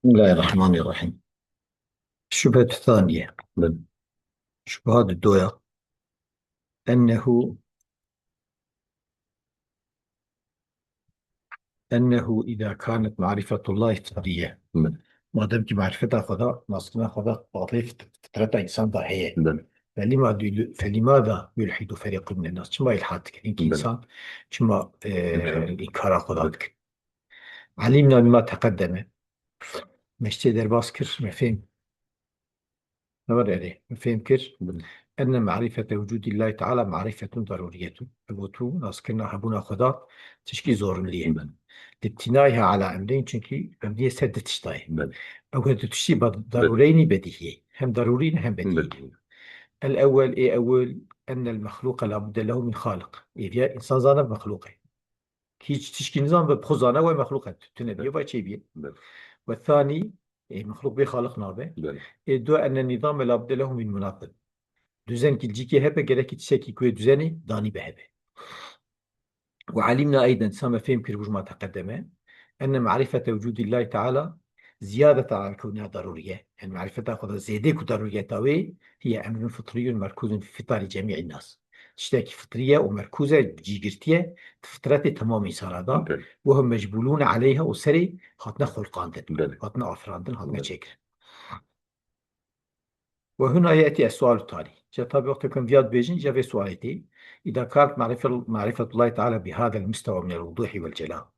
بسم الله الرحمن الرحيم. الشبهة الثانية من شبهات الدوية أنه إذا كانت معرفة الله فطرية ما دامت معرفتها خدا ناصنا خدا وظيفة فطرة إنسان ضحية فلماذا يلحد فريق من الناس كما يلحد إنسان كما إنكار خدا علمنا بما تقدم مشتي در باسكر مفهوم نظر عليه مفهوم كر أن معرفة وجود الله تعالى معرفة ضرورية الوتو ناس كنا هبونا خدا تشكي زور ليه لابتنائها على أمرين چونكي أمرية سد تشتاي أو هذا تشتي ضرورين بديهي هم ضرورين هم بديهي الأول أول أن المخلوق لابد له من خالق إذا إنسان زانا بمخلوقه هيج تشكي نظام بخزانة ومخلوقات تنبيه وشي بيه والثاني مخلوق بخالق نابه دو أن النظام لابد له من منظم düzen kilciki hebe gerek itseki kuye düzeni dani behebe. وعلمنا أيضا سما فهم كربوج ما تقدم أن معرفة وجود الله تعالى زيادة على كونها ضرورية يعني معرفتها خذ زيادة ضرورية تاوي هي أمر فطري مركوز في فطر جميع الناس تشتكي فطرية ومركوزة جيجرتية فطرة تمام إنسان هذا وهم مجبولون عليها وسري خاطنا خلقاندن خاطنا أفراندن خاطنا شكر وهنا يأتي السؤال التالي طبعا وقت كان فياد بيجين جاء في سؤالتي إذا كانت معرفة الله تعالى بهذا المستوى من الوضوح والجلاء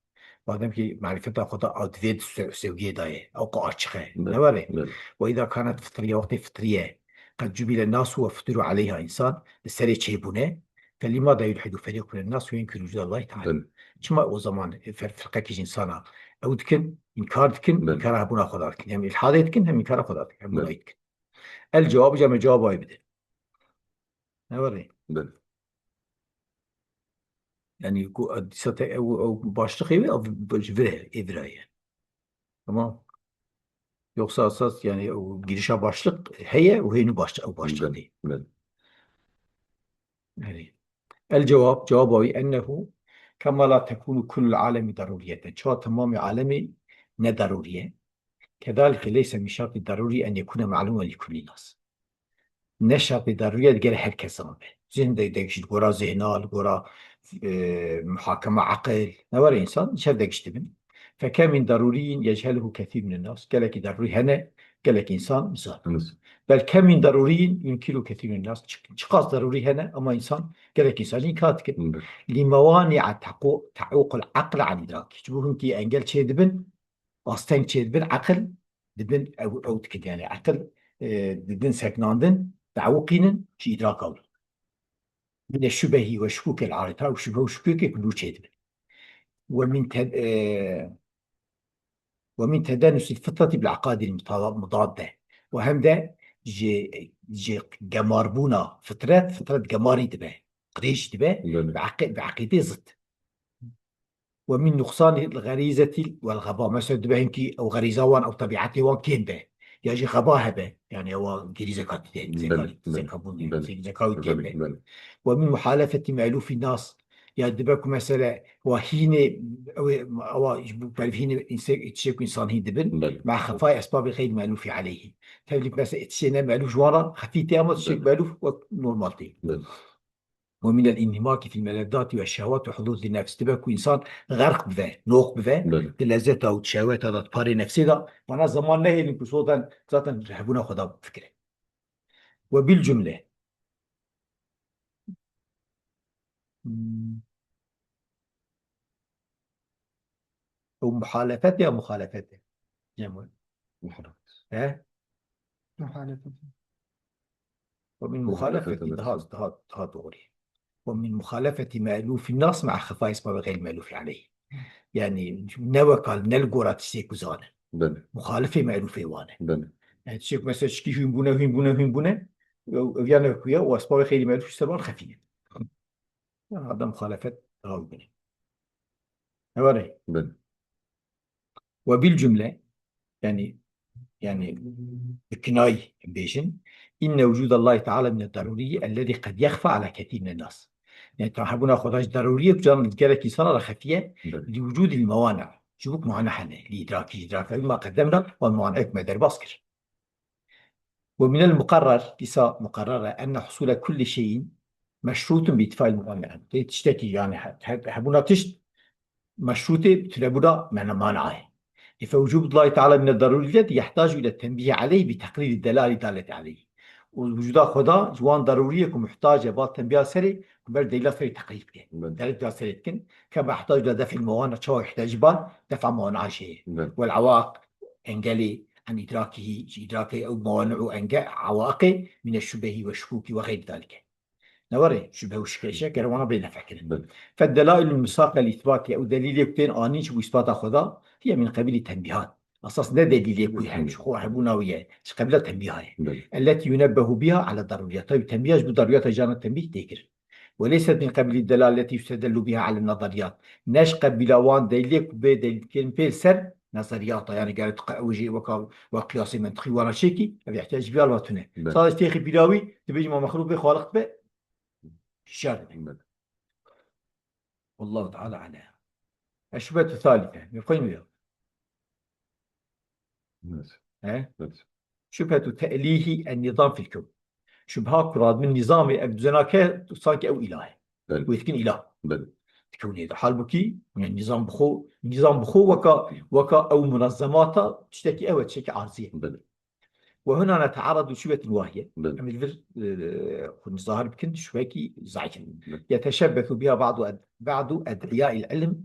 بعدين في معرفة خدا أدفيد سوية داية أو قارشخة نواري وإذا كانت فطرية وقت فطرية قد جبل الناس وفطروا عليها إنسان السري تشيبونه فلماذا يلحد فريق من الناس وينكر وجود الله تعالى كما وزمان فرقة كيش إنسانا أو دكن إنكار دكن إنكار هبونا خدا دكن يعني الحادة دكن هم إنكار خدا دكن هم بونا دكن الجواب جمع جواب واي بده نوري يعني او başlığı او İbrahim tamam yoksa asas yani o girişe başlık heye o heyni başlık او başlık değil يعني الجواب جوابه أنه كما لا تكون كل العالم ضرورية شو تمام عالمي ضرورية كذلك ليس من شرط ضروري أن يكون معلوما لكل الناس نشاط ضرورية تقال herkes abi. Zihinde değişir. Gora zihnal, gora محاكمة عقل. نوار إنسان شر değişti bin. فكم من ضروري يجهله كثير من الناس. قال لك ضروري هنا قال لك إنسان مثال. بل كم من ضروري ينكره كثير من الناس. شخص ضروري هنا أما إنسان قال لك إنسان ينكاتك. لموانع تعوق العقل عن إدراك. شبههم كي أنجل شيء دبن. أصلا شيء دبن عقل دبن أو تكد يعني عقل دبن سكناندن. تعوقين في إدراك أول من الشبه وشكوك العارضة وشبه وشكوك كله شيء ومن ومن تدانس الفطرة بالعقائد المضادة وهم ده جي جماربونا فطرة جماري دبه قريش دبه بعقيدة ضد ومن نقصان الغريزة والغباء مثلا دبه إنكي أو غريزة وان أو طبيعته وان كين به يجي غباء به يعني هو غريزة كاتين زكاة ومن محالفة مألوف الناس يعني دبك مثلا وهين أو هين يتشكل إنسان هين دبن مع خفاء أسباب غير مألوف عليه تبلك مثلا تشينا مألوف جوارا خفيتي أما تشكل مألوف ونورمالتي ومن الانهماك في الملذات والشهوات وحظوظ النفس تبقى إنسان غرق بذا نوق بذا تلذته والشهوات هذا تباري نفسي ده وانا زمان نهي لنكو صوتا ذاتا رحبونا خدا بفكرة وبالجملة أو مخالفته أو مخالفته جميل ها محالفة ومن مخالفة ضغط غوري ومن مخالفة مألوف الناس مع خفاء أسباب غير مألوف عليه يعني نوكال نلقورا تسيكو زانا مخالفة مألوفة وانا يعني تشيك مثلا شكي هم بنا ويانا كويا وأسباب غير مألوف سبان خفية هذا مخالفة غاوي هوري وبالجملة يعني بكناي بيجن إن وجود الله تعالى من الضروري الذي قد يخفى على كثير من الناس يعني تحبون خداش ضرورية كجان الجالة كيسان على خفية لوجود الموانع شو بك معنا حنا لإدراك ما قدمنا والمعاناة ما در باسكر. ومن المقرر لسا مقررة أن حصول كل شيء مشروط بإتفاء الموانع. تشتكي يعني حبونا تشت مشروطة تلابونا معنى مانعه. فوجود الله تعالى من الضروريات يحتاج إلى التنبيه عليه بتقرير الدلالة الدالة عليه. ووجود خدا جوان ضرورية ومحتاجة بعض تنبيه سري كبر دليل سري تقريب به. دليل سري كن كما يحتاج إلى دفع الموانع شو يحتاج بان دفع موانع شيء. والعوائق انجلي عن إدراكه أو موانع أنجا عوائق من الشبه والشكوك وغير ذلك. نوري شبه وشكيشة كروانا بين فكرة. فالدلائل المساقة لإثبات أو دليل يكتين آنيش وإثبات خدا هي من قبيل التنبيهات. أساس لا دليل يكون شخو حبونا وياه قبل التنبيهات التي ينبه بها على الضروريات. طيب تنبيهش بالضروريات جانا التنبيه تكر، وليست من قبيل الدلالة التي يستدل بها على النظريات. ناش قبل وان دليل بدليل كلمة سر نظريات يعني قالت وجه وقياس منطقي ولا شيكي يحتاج بها الواتنة. صار استيخي بلاوي تبيج ما مخلوق بخالق به الشارع. والله تعالى على الشبهة الثالثة يقيم بها شبهة تأليه النظام في الكون. شبهة كراد من نظام أبدزناك صاك أو إله ويتكن إله تكون هذا حال بكي يعني نظام بخو وكا أو منظمات تشتكي أو تشتكي عارضية. وهنا نتعرض لشبهة واهية ظاهر بكن شبكي ضعيف يتشبث بها بعض أدعياء العلم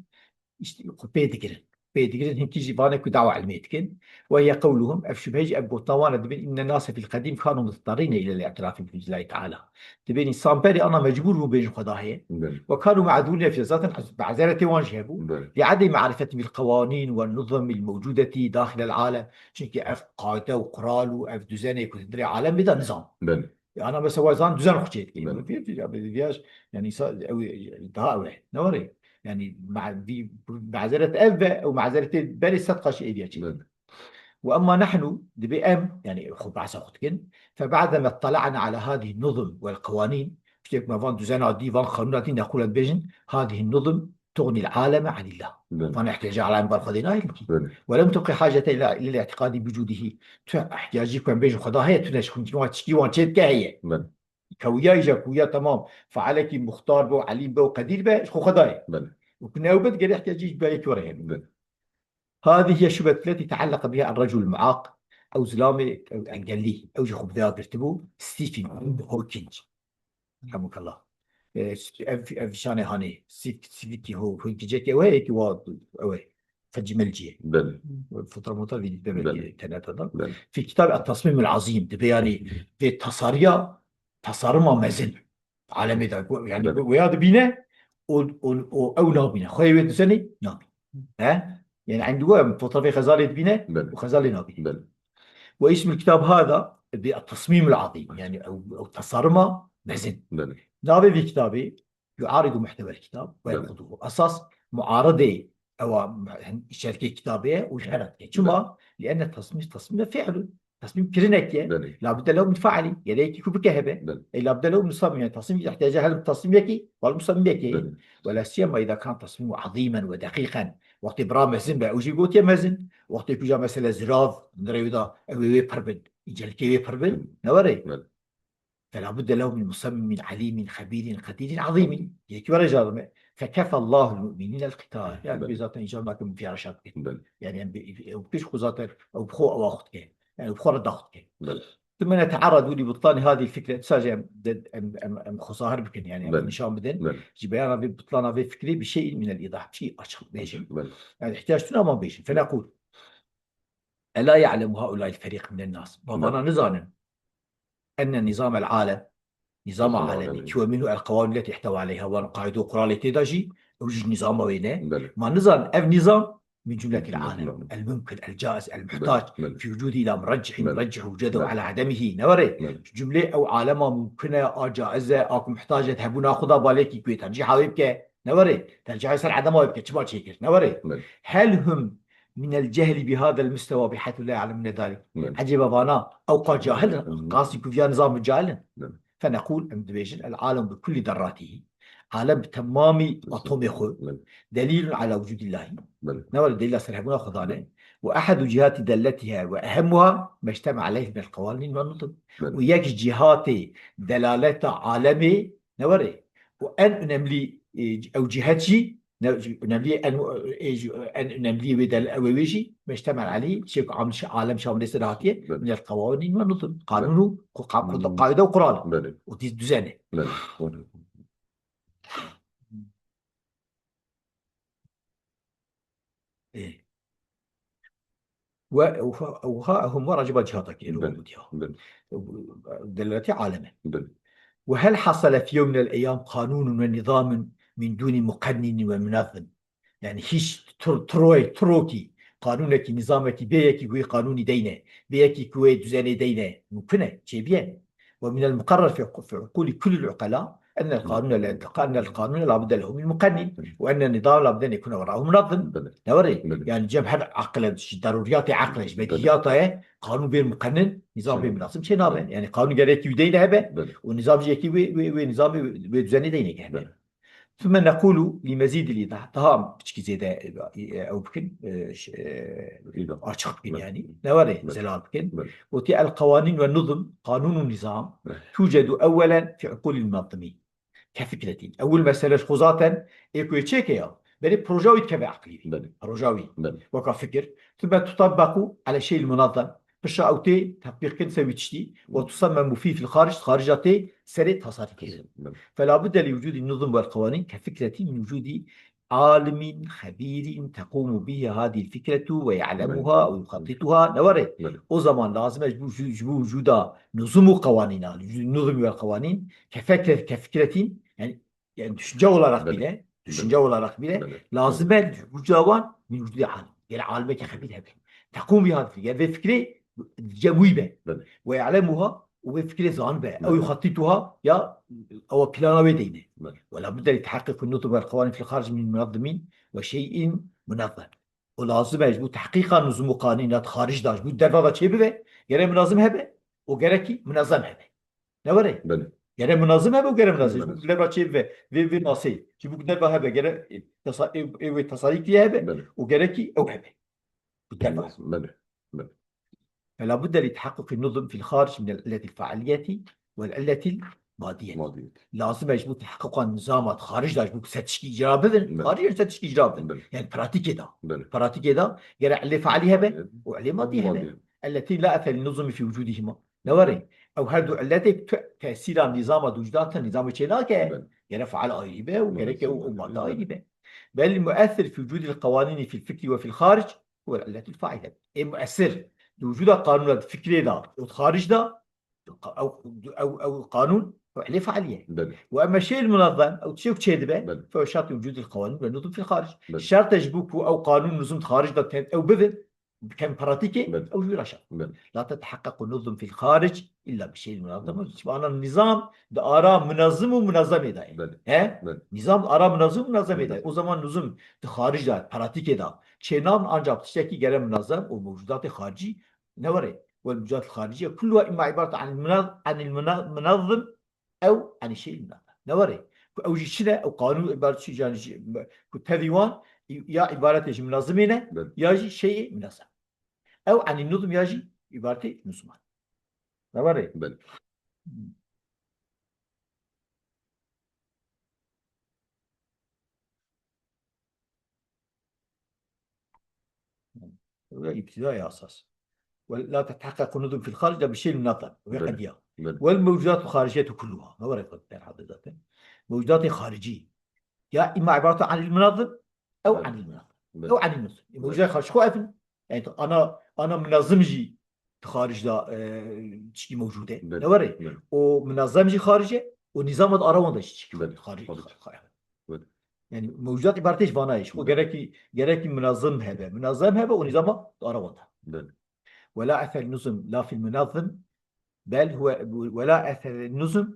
بيدقرن هم تيجي بانك ودعوة علمية كن، وهي قولهم أفشبهج أبو طوان دبين إن الناس في القديم كانوا مضطرين إلى الاعتراف بوجود الله تعالى. دبين صامبري أنا مجبور بين خداهية وكانوا معذورين في ذات بعذرة وانجهبوا لعدم معرفتهم بالقوانين والنظم الموجودة داخل العالم. شنك أف قاعدة وقرال وأف دزانة يكون تدري عالم بدا نظام. أنا بس هو نظام دزان خشيت يعني أو نوري يعني معذرة أب أو معذرة بني صدقة شيء بيجي. وأما نحن بأم يعني خب عسى خدكن فبعدما اطلعنا على هذه النظم والقوانين بشتك ما فان دوزانا دي فان قانونات نقول بيجن هذه النظم تغني العالم عن الله. فنحتاج على أن بالخدينا ولم تبقي حاجة إلى الاعتقاد بوجوده. احتياجكم بيجن خداها تناش كنتوا تشكي وانشيت كهية كويا كويا تمام فعلك مختار بو عليم بو قدير بو خو خدايا وكنا وبد قال يحتاج بايك ورهن. هذه هي الشبهة التي تعلق بها الرجل المعاق أو زلامة أو أنجلي أو جخب ذا برتبو ستيفن هوكينج رحمك الله. في شان هاني سيفيتي هو جيتي وهيك واد أوه فجملجية فترة مطولة في كتاب التصميم العظيم تبياني في تصارمه مزن عالمي ذا يعني وياد بينا أو نابينا خير يدسني نابي يعني عنده فترة في خزالة بينا وخزالة نابي. واسم الكتاب هذا بالتصميم العظيم يعني أو تصارمه مزن. نابي في كتابي يعارض محتوى الكتاب وينقضه أساس معارضة أو شركة كتابية وشهرت شما لأن التصميم فعل تصميم كرنكية لابد له من فعلي يليك يكون بكهبة لابد له من صميم يعني تصميم يحتاج هل التصميم يكي والمصمم يكي ولا سيما إذا كان تصميمه عظيما ودقيقا وقت برام مزن بقى وجي قوتي مزن وقت يكون مثلا زراف نريده أوي بربد يجلكي بربد نوري فلا بد له من مصمم عليم خبير قدير عظيم يكي ورجال. فكفى الله المؤمنين القتال يعني بذات إنجاب ما كان في رشاد يعني بيش خزاتر أو بخو أو أختك يعني بخور الضغط. ثم نتعرض لبطلان هذه الفكرة تساجم أم خسائر بكن يعني نشان بدن جبيانا ببطلانها في فكري بشيء من الإيضاح شيء أشخص بيجن يعني احتاجتنا ما بيجن. فنقول ألا يعلم هؤلاء الفريق من الناس وظنا نظانا أن النظام العالم نظام عالمي شو منه القوانين التي يحتوي عليها ونقاعد قرالة تداجي وجه نظام وينه ما نظام النظام من جملة العالم الممكن الجائز المحتاج في وجوده إلى مرجح وجوده على عدمه نوري جملة أو عالمة ممكنة أو جائزة أو محتاجة تهبو ناخذها بالك يكوي ترجيح حبيبك نوري ترجيح يصير عدمه يبكي شبال شيكر نوري. هل هم من الجهل بهذا المستوى بحيث لا يعلمون ذلك عجب بانا أو قال جاهل قاسي كفيا نظام الجاهل. فنقول العالم بكل ذراته عالم تمامي بالظبط. أطومي خو بله. دليل على وجود الله. بله. نور الدليل سرحبنا خضانه. وأحد جهات دلتها وأهمها ما اجتمع عليه من القوانين والنظم. بله. وياك جهات دلالة عالمي نوري وأن نملي أو جهتي نملي أن نملي بدل أويجي ما اجتمع عليه شيء عالم شامل استراتيجية من القوانين والنظم قانون قاعدة وقرآن بله. ودي دزانة. بله. إيه وهم راجب جهاتك إلى بله. وجودها بله. دلالة عالمه. بله. وهل حصل في يوم من الأيام قانون ونظام من دون مقنن ومنظم؟ يعني هيش تروكي قانونك نظامك بيك كوي قانوني دينه بيك كوي دزاني دينه ممكنة شيء بيان. ومن المقرر في عقول كل العقلاء أن القانون لا بد له من مقنن وأن النظام لا بد أن يكون وراءه منظم. بله. نوري بله. يعني جبهة عقل ضروريات عقل بديهيات قانون بين مقنن نظام بين منظم شيء نابه يعني قانون جريك يدينه هبه بله. ونظام جيكي ونظام بدزاني دينه هبه. بله. ثم نقول لمزيد الإيضاح طهام بشكي زيادة أو بكن إذا. أرشق بكن بله. يعني نوري بله. زلال بكن. بله. وتي القوانين والنظم قانون النظام بله. توجد أولا في عقول المنظمين كفكرة. أول مسألة خصوصا إيكو يتشيكيا بل بروجاوي كبع عقلي بله. بروجاوي بله. وكفكر ثم تطبق على شيء المنظم بالشاوتي تطبيق كن سوي تشتي وتصمم فيه في الخارج خارجاتي سري تصاريف. بله. فلا بد لوجود النظم والقوانين كفكرة من وجود عالم خبير تقوم به هذه الفكرة ويعلمها ويخططها نوري. بله. وزمان لازم يجب وجود نظم وقوانين النظم والقوانين كفكرة يعني düşünce olarak بله. bile düşünce olarak bile بله. lazım وجود من وجود عالم يعني عالم كخبير هبه تقوم بهذه الفكرة يعني فكرة جويبة بله. ويعلمها وفكرة زانبة أو بله. يخططها يا أو بلانا ودينه. بله. ولا بد لتحقق النظم والقوانين في الخارج من المنظمين وشيء منظم. ولازم يجب تحقيق نظم وقوانينات خارج داش بود دربا شيء بيه غير منظم هبه وغيركي منظم هبه نوري بله. غير منظم هبه وغير منظم بله. بود دربا شيء في ناسي بود دربا هبه غير تصاريف هبه بله. وغيركي أو هبه بود دربا. بله. بله. فلا بد لتحقق النظم في الخارج من العلة الفعالية والعلة المادية. ماضي. لازم يجب تحقق نظامات خارج دا يجب ستشكي إجراء بذن بله. خارج ستشكي إجراء بذن بله. يعني براتيكي دا بله. براتيكي دا غير علة فعالية به وعلة مادية به ماضي. التي لا أثر للنظم في وجودهما نوري أو هردو علتي تأثير النظام وجودات النظام شناك بله. غير فعال آيري به وغير بله. ومادة آيري به. بل المؤثر في وجود القوانين في الفكر وفي الخارج هو العلة الفاعلة. المؤثر لوجود قانون الفكري دا والخارج دا أو قانون عليه فعالية. بله. وأما الشيء المنظم أو شيء كذبة بله. فهو شرط وجود القوانين والنظم في الخارج. بله. شرط يجبوك أو قانون نظم خارج دا أو بذل كان براتيكي بله. أو جرى شرط. بله. لا تتحقق النظم في الخارج إلا بالشيء المنظم. سبحان النظام ده آراء منظم ومنظم ده. بله. ها بله. نظام آراء منظم ومنظم بله. ده. o zaman نظم خارج ده براتيكي ده. شينام ancak تشتكي غير منظم وموجودات خارجي نوري. والموجودات الخارجية كلها إما عبارة عن المنظم أو عن الشيء المنظم نوري. أو شيء أو قانون عبارة شيء يعني كتديوان يا عبارة شيء منظمين بله. يجي شيء منظم أو عن النظم يجي عبارة نظمان نوري. بله. ابتدائي أساس. ولا تتحقق النظم في الخارج إلا بالشيء المنظم وهي بله. قضية. بله. والموجودات الخارجية كلها نوري قد حضرتك موجودات خارجية يا إما عبارة عن المنظم أو بله. عن المنظم بله. أو عن النظم. الموجودات خارج شو أفن يعني أنا منظمجي خارج دا شيء موجودة بله. نوري بله. ومنظمجي خارجي ونظام الأراوان ده شيء بله. خارج خارج. بله. يعني موجودات عبارة إيش فانايش بله. وجركي منظم هذا ونظام الأراوان ده. بله. ولا أثر النظم لا في المنظم بل هو ولا أثر النظم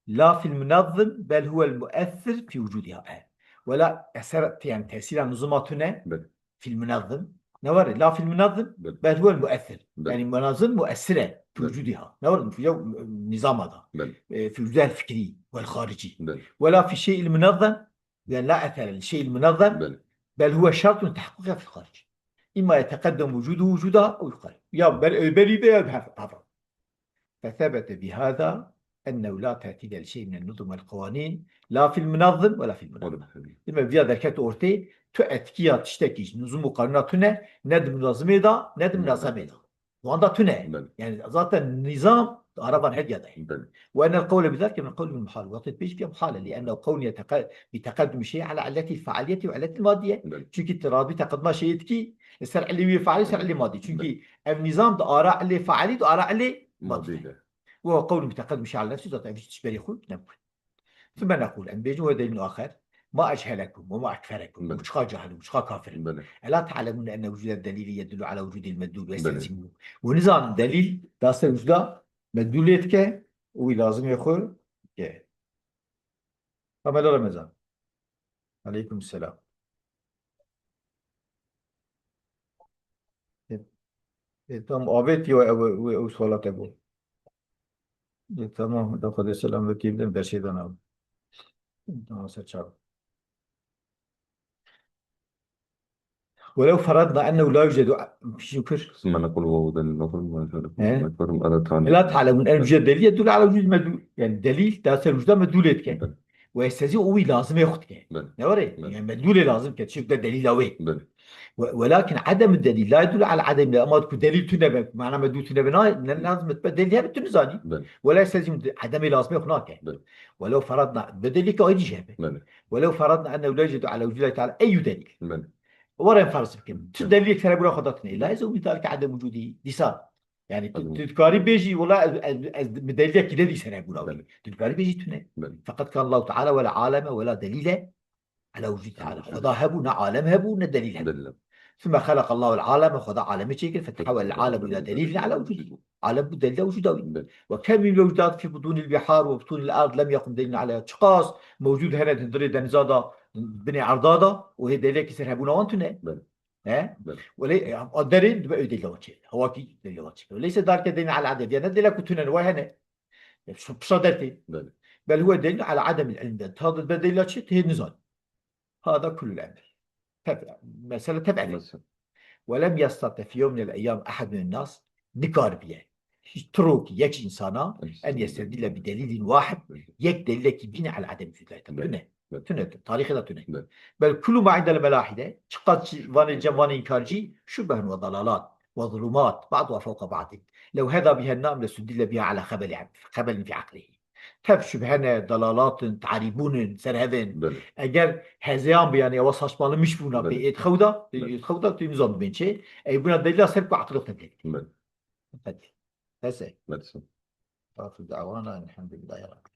لا في المنظم بل هو المؤثر في وجودها. ولا أثر يعني تأثير النظماتنا بله. في المنظم نورد لا في المنظم بل بل هو المؤثر. بل يعني المناظم مؤثرة في بل وجودها، نورد في النظام هذا بل في وجودها الفكري والخارجي، بل ولا في الشيء المنظم، لأن لا أثر للشيء المنظم بل بل هو شرط من تحققها في الخارج، إما يتقدم وجوده وجودها أو يقل يا بريدة يا بهذا. فثبت بهذا أنه لا تأتي لشيء من النظم والقوانين لا في المنظم ولا في المنظم. واضح. لما في هذا الكات أورتي تأتكيا تشتكي نظم وقانوناتنا ند منظمة دا ند منظمة دا وعندها تنا بل يعني ذات النظام عرفا هدي هذا. بل وأن القول بذلك من قول المحال وقت بيش فيها محالة، لأنه قول بتقدم شيء على علته الفعالية وعلة المادية. بل چونكي ترابي تقدم شيء تكي السرع اللي فعالي سرع اللي مادي، بل چونكي النظام ده آراء اللي فعالي ده آراء اللي مادي، ماضي وهو قول بتقدم شيء على نفسه ذات أفيش تشبري خود نقول. ثم نقول أن بيجوا دليل آخر ما أجهلكم وما أكفركم بل ومش جهل ومش كافر. بل ألا تعلمون أن وجود الدليل يدل على وجود المدلول بل ويستلزمه، ونظام الدليل داس وجود مدلوليتك ولازم يخور كه. فما لا رمضان عليكم السلام. تمام أبيتي وسؤالات أقول تمام دخل السلام وكيف لم برشيدنا تمام سأتشابه. ولو فرضنا أنه لا يوجد شكر ثم نقول هو دليل النظر ما يفرق إيه؟ ما يفرق ألا تعلم لا تعلمون أن بل وجود الدليل يدل على وجود المدلول، يعني الدليل داس الوجود مدلوليتك بل ويستزيد وي لازم ياخذك بل نوري بل يعني مدلول لازم كتشوف ده دليل وين. بل ولكن عدم الدليل لا يدل على عدم، لا ما تكون دليل تنبه معنى مدلول تنبه لازم تبدل هي بالتنزاني بل ولا يستلزم عدم لازم هناك. بل ولو فرضنا بدليل أي جهة، بل ولو فرضنا أنه لا يوجد على وجود الله تعالى أي دليل بل ورا فرض بكم شو بل دليل ترى بقول خدتني لا يزوم ذلك عدم وجوده لسان، يعني أدو تذكاري بيجي والله بدليل كده دي سنة بقول بل تذكاري بيجي تنا. بل فقد كان الله تعالى ولا عالم ولا دليل على وجود على تعالى، وجود خدا هبونا عالم هبونا دليل هبو. دل ثم خلق الله العالم وخدا عالم شكل فتحول فتحول العالم العالم إلى إلى دليل على وجوده، دليل عالم دليل وجوده. بل وكم من الموجودات في بطون البحار وبطون الأرض لم يقم دليل على اشخاص موجود هنا تندري دنزادا بني عرضادا وهي دليل كسر هبونا وانتنا بل ها. بل ولي الدليل بقى دليل وجه هو كي دليل وجه وليس ذلك دليل على العدد، يعني دليل كتنا وهنا بصدرتي بل بل هو دليل على عدم العلم. هذا الدليل هي النزال. هذا كل الأمر تبع مسألة تبع. مثلا ولم يستطع في يوم من الأيام أحد من الناس نكار بيه تروك يك إنسانا أن يستدل بدليل واحد يك دليل كبير على عدم وجود الله. بل بل تنه تاريخ لا تنه بل بل كل ما عند الملاحدة قد وان الجوان إنكارجي شبه وضلالات وظلمات بعضها فوق بعض. لو هذا بها النام لسدل بها على خبل في عقله. تب شبهنا ضلالات تعريبون سرهبن بل اگر هزیان بیان یا واساش مال مش بونا بل به اتخودا بل اتخودا تنظام بینچه ای بونا دلیل سرق عقل تبديل. بل هسه مثلا آخر دعوانا الحمد لله رب